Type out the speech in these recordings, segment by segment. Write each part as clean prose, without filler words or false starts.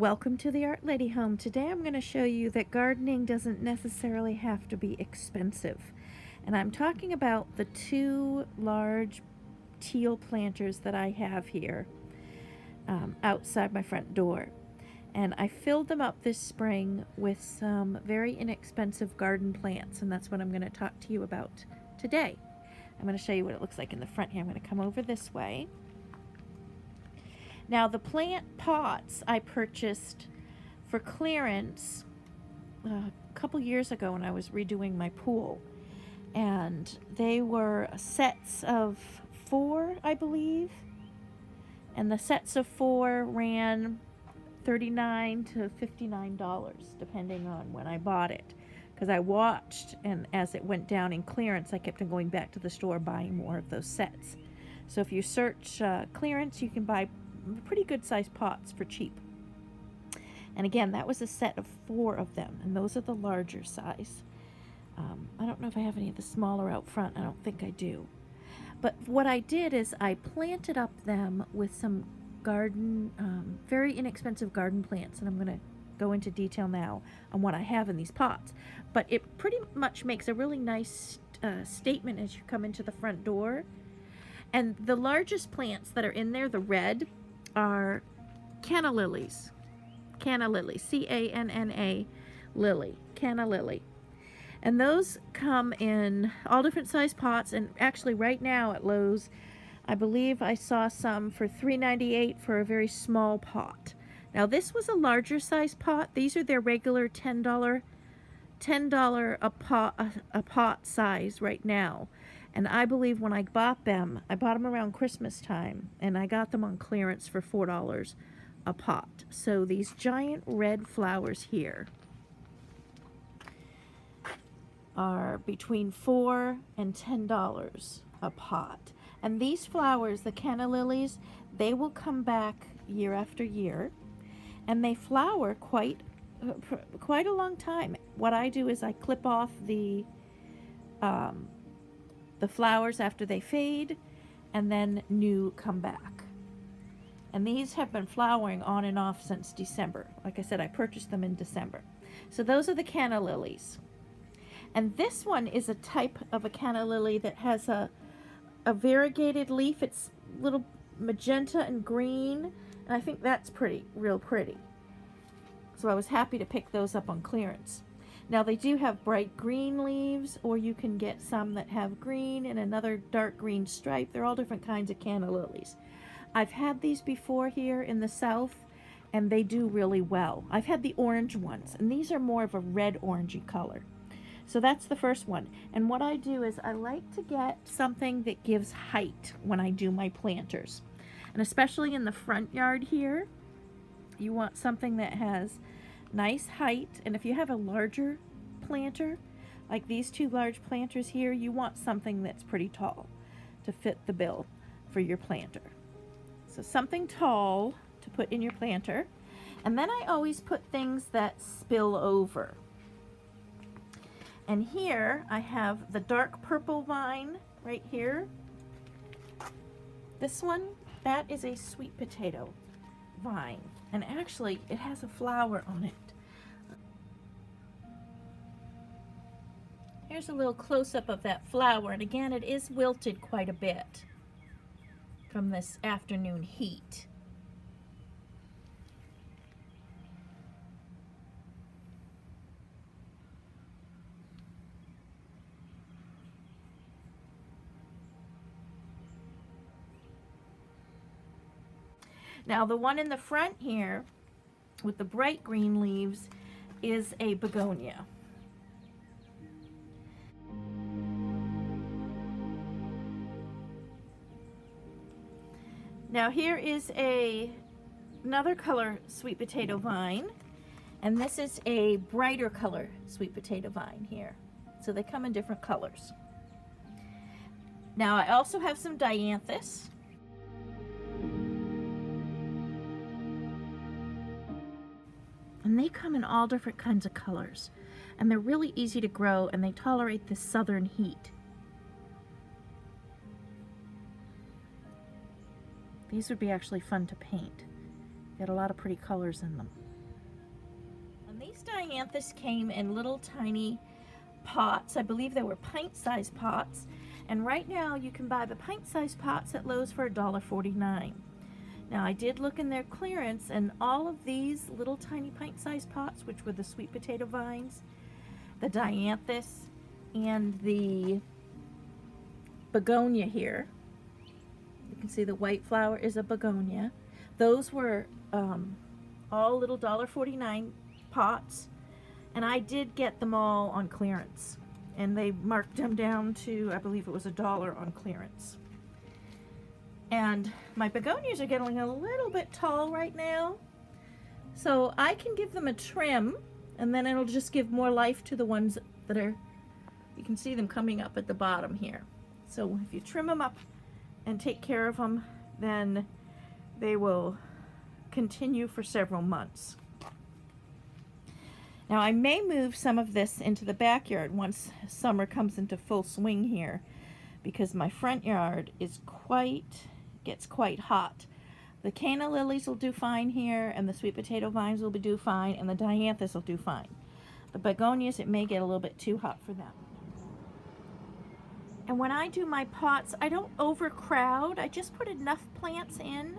Welcome to the Art Lady Home. Today I'm going to show you that gardening doesn't necessarily have to be expensive. And I'm talking about the two large teal planters that I have here outside my front door. And I filled them up this spring with some very inexpensive garden plants, and that's what I'm going to talk to you about today. I'm going to show you what it looks like in the front here. I'm going to come over this way. Now, the plant pots I purchased for clearance a couple years ago when I was redoing my pool. And they were sets of 4, I believe. And the sets of 4 ran $39 to $59, depending on when I bought it. Because I watched, and as it went down in clearance, I kept on going back to the store buying more of those sets. So if you search clearance, you can buy pretty good sized pots for cheap. And again, that was a set of 4 of them, and those are the larger size. I don't know if I have any of the smaller out front. I don't think I do. But what I did is I planted up them with some garden, very inexpensive garden plants, and I'm going to go into detail now on what I have in these pots. But it pretty much makes a really nice statement as you come into the front door. And the largest plants that are in there, the red, are Canna Lilies. Canna Lilies, C-A-N-N-A lily, Canna Lily. And those come in all different size pots, and actually right now at Lowe's, I believe I saw some for $3.98 for a very small pot. Now this was a larger size pot. These are their regular $10 a pot size right now. And I believe when I bought them around Christmas time, and I got them on clearance for $4 a pot. So these giant red flowers here are between $4 and $10 a pot. And these flowers, the Canna Lilies, they will come back year after year, and they flower quite a long time. What I do is I clip off the flowers after they fade, and then new come back. And these have been flowering on and off since December. Like I said, I purchased them in December. So those are the Canna Lilies. And this one is a type of a Canna Lily that has a variegated leaf. It's little magenta and green, and I think that's real pretty. So I was happy to pick those up on clearance. Now they do have bright green leaves, or you can get some that have green and another dark green stripe. They're all different kinds of Canna Lilies. I've had these before here in the south, and they do really well. I've had the orange ones, and these are more of a red orangey color. So that's the first one. And what I do is I like to get something that gives height when I do my planters. And especially in the front yard here, you want something that has nice height. And if you have a larger planter, like these 2 large planters here, you want something that's pretty tall to fit the bill for your planter. So something tall to put in your planter. And then I always put things that spill over. And here I have the dark purple vine right here. This one, that is a sweet potato vine. And actually, it has a flower on it. Here's a little close-up of that flower. And again, it is wilted quite a bit from this afternoon heat. Now the one in the front here with the bright green leaves is a Begonia. Now here is another color sweet potato vine, and this is a brighter color sweet potato vine here. So they come in different colors. Now I also have some Dianthus. And they come in all different kinds of colors, and they're really easy to grow, and they tolerate the southern heat. These would be actually fun to paint. Get a lot of pretty colors in them. Dianthus came in little tiny pots. I believe they were pint-sized pots. And right now you can buy the pint-sized pots at Lowe's for $1.49. Now I did look in their clearance, and all of these little tiny pint-sized pots, which were the sweet potato vines, the Dianthus, and the Begonia here. You can see the white flower is a Begonia. Those were all little $1.49 pots, and I did get them all on clearance, and they marked them down to, I believe it was $1 on clearance. And my begonias are getting a little bit tall right now, so I can give them a trim, and then it'll just give more life to the ones that are, you can see them coming up at the bottom here. So if you trim them up and take care of them, then they will continue for several months. Now I may move some of this into the backyard once summer comes into full swing here, because my front yard is gets quite hot. The Canna Lilies will do fine here, and the sweet potato vines will do fine, and the Dianthus will do fine. The Begonias, it may get a little bit too hot for them. And when I do my pots, I don't overcrowd. I just put enough plants in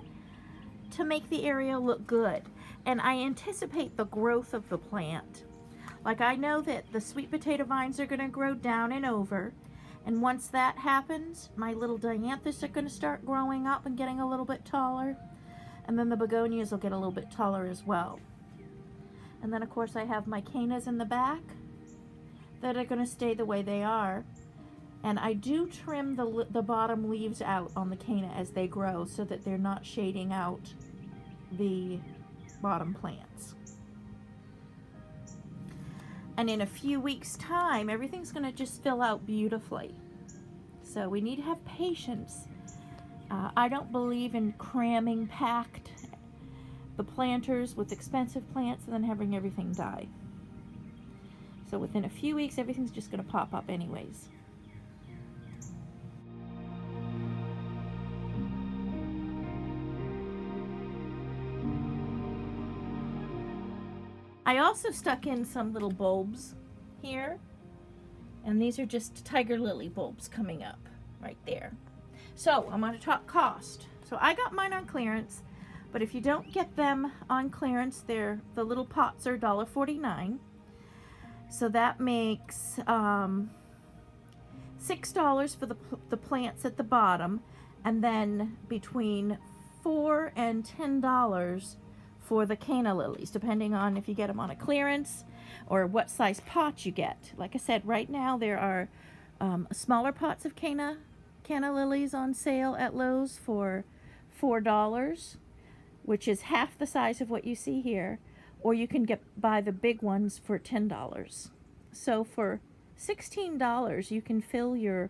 to make the area look good. And I anticipate the growth of the plant. Like, I know that the sweet potato vines are going to grow down and over. And once that happens, my little Dianthus are going to start growing up and getting a little bit taller. And then the Begonias will get a little bit taller as well. And then, of course, I have my Cannas in the back that are going to stay the way they are. And I do trim the bottom leaves out on the Canna as they grow, so that they're not shading out the bottom plants. And in a few weeks' time, everything's going to just fill out beautifully. So we need to have patience. I don't believe in cramming packed the planters with expensive plants and then having everything die. So within a few weeks, everything's just going to pop up anyways. I also stuck in some little bulbs here, and these are just tiger lily bulbs coming up right there. So I'm going to talk cost. So I got mine on clearance, but if you don't get them on clearance, the little pots are $1.49. So that makes $6 for the plants at the bottom, and then between $4 and $10 for the Canna Lilies, depending on if you get them on a clearance or what size pot you get. Like I said, right now there are smaller pots of Canna Lilies on sale at Lowe's for $4, which is half the size of what you see here, or you can buy the big ones for $10. So for $16, you can fill your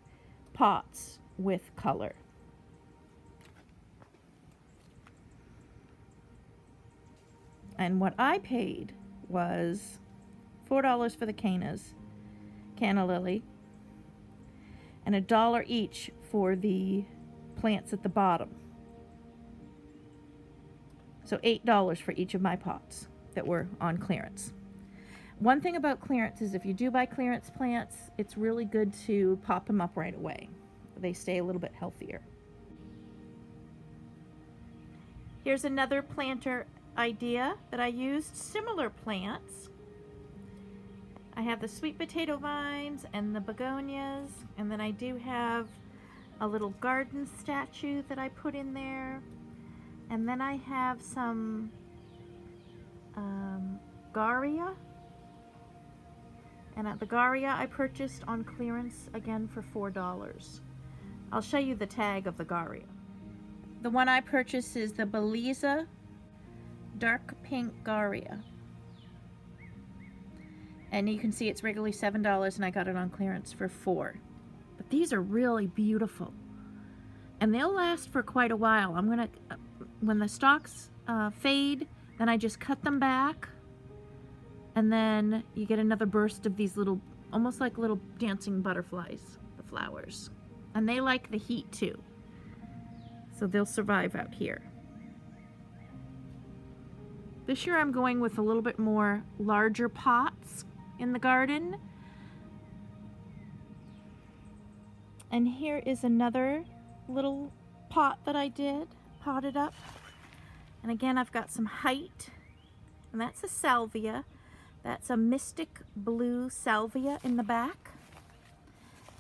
pots with color. And what I paid was $4 for the Canna Lily, and $1 each for the plants at the bottom. So $8 for each of my pots that were on clearance. One thing about clearance is if you do buy clearance plants, it's really good to pop them up right away. They stay a little bit healthier. Here's another planter idea that I used. Similar plants. I have the sweet potato vines and the begonias, and then I do have a little garden statue that I put in there, and then I have some Garia, and at the Garia I purchased on clearance again for $4. I'll show you the tag of the Garia. The one I purchased is the Beliza dark pink Garia, and you can see it's regularly $7 and I got it on clearance for $4. But these are really beautiful, and they'll last for quite a while. I'm gonna when the stalks fade, then I just cut them back, and then you get another burst of these little, almost like little dancing butterflies, the flowers, and they like the heat too, so they'll survive out here. This year I'm going with a little bit more larger pots in the garden. And here is another little pot that I did, potted up. And again, I've got some height, and that's a salvia. That's a mystic blue salvia in the back.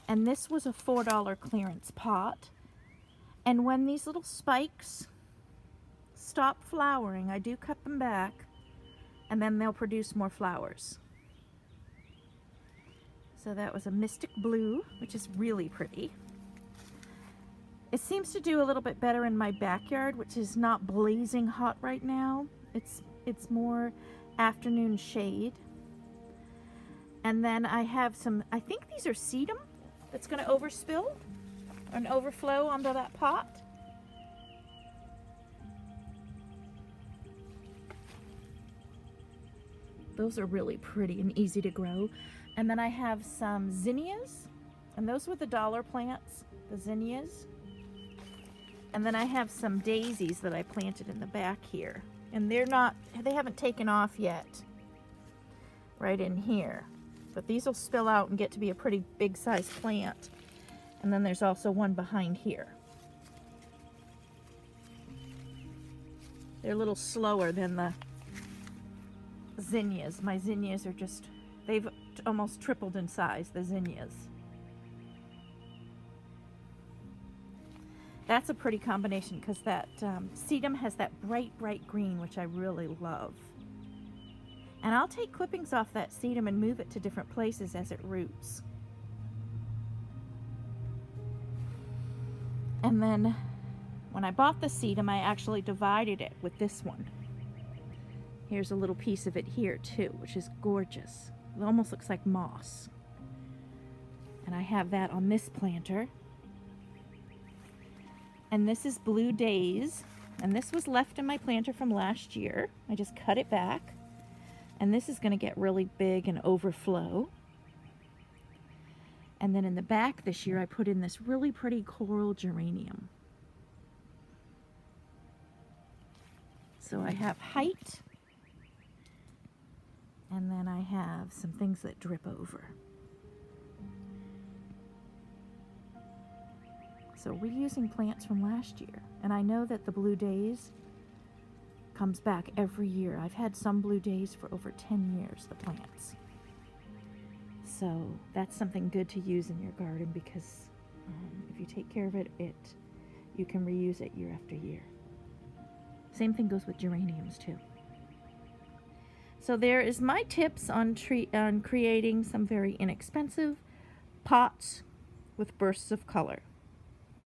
And this was a $4 clearance pot. And when these little spikes stop flowering, I do cut them back, and then they'll produce more flowers. So that was a mystic blue, which is really pretty. It seems to do a little bit better in my backyard, which is not blazing hot right now. It's more afternoon shade. And then I have some, I think these are sedum that's going to overspill and overflow onto that pot. Those are really pretty and easy to grow. And then I have some zinnias, and those were the dollar plants, the zinnias. And then I have some daisies that I planted in the back here. And they haven't taken off yet, right in here. But these will spill out and get to be a pretty big size plant. And then there's also one behind here. They're a little slower than the zinnias. My zinnias are just, they've almost tripled in size, the zinnias. That's a pretty combination because that sedum has that bright green, which I really love. And I'll take clippings off that sedum and move it to different places as it roots. And then when I bought the sedum, I actually divided it with this one. Here's a little piece of it here too, which is gorgeous. It almost looks like moss. And I have that on this planter. And this is Blue Days. And this was left in my planter from last year. I just cut it back. And this is going to get really big and overflow. And then in the back this year, I put in this really pretty coral geranium. So I have height. And then I have some things that drip over. So reusing plants from last year. And I know that the Blue Days comes back every year. I've had some Blue Days for over 10 years, the plants. So that's something good to use in your garden because if you take care of it, you can reuse it year after year. Same thing goes with geraniums too. So there is my tips on creating some very inexpensive pots with bursts of color.